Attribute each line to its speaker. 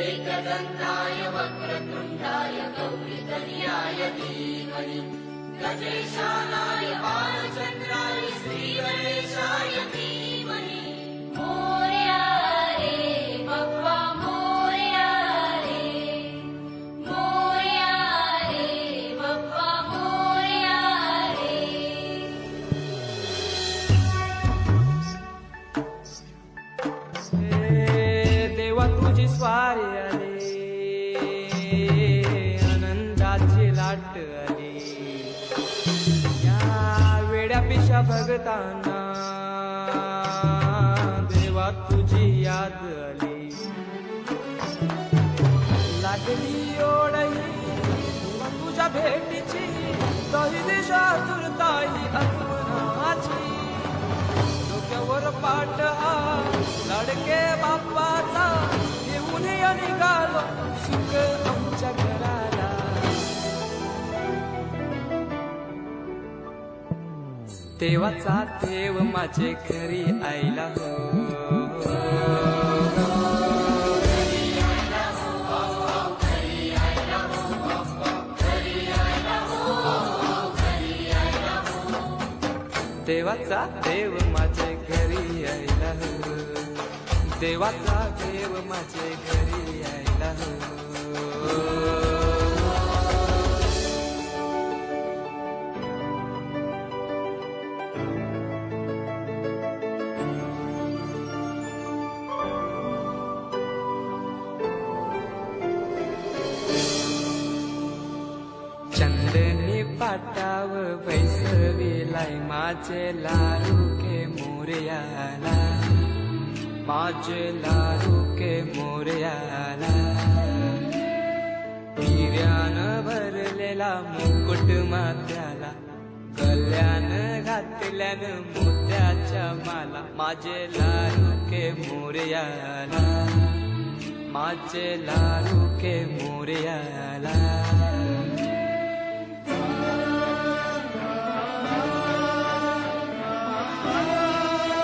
Speaker 1: एकदन्ताय वक्रतुण्डाय गौरीतनयाय धीमहि गजेशानाय बालचन्द्राय श्रीगणेशाय धीमहि। मोरया रे बप्पा मोरया रे, मोरया रे बप्पा मोरया रे।
Speaker 2: देवा तुझी स्वारी आली, आनंदाची लाट आली, या वेड्या पिशा भगतांना देवा तुझी याद आली। लागली ओढही देवा तुझ्या भेटीची, काही दिशा तुरताई आठवणाची। डोक्यावर पाट हा लाडके बाप्पाचा, घेऊन या निघालो सुख आमच्या घराला। देवाचा देव माझे घरी आयला हो, देवाचा देव माझे घरी आयला हो, देवाचा देव माझे घरी आयला हो। चंदनी पाटाव बैसविलाय माझे लाडू के मोरयाला, माझे लाडू के मोरयाला। हिऱ्यानं भरलेला मुकुट माथ्याला, गल्यान घातल्यानं मोत्याच्या माला। माझे लाडू के मोरयाला, माझे लाडू के मोरयाला।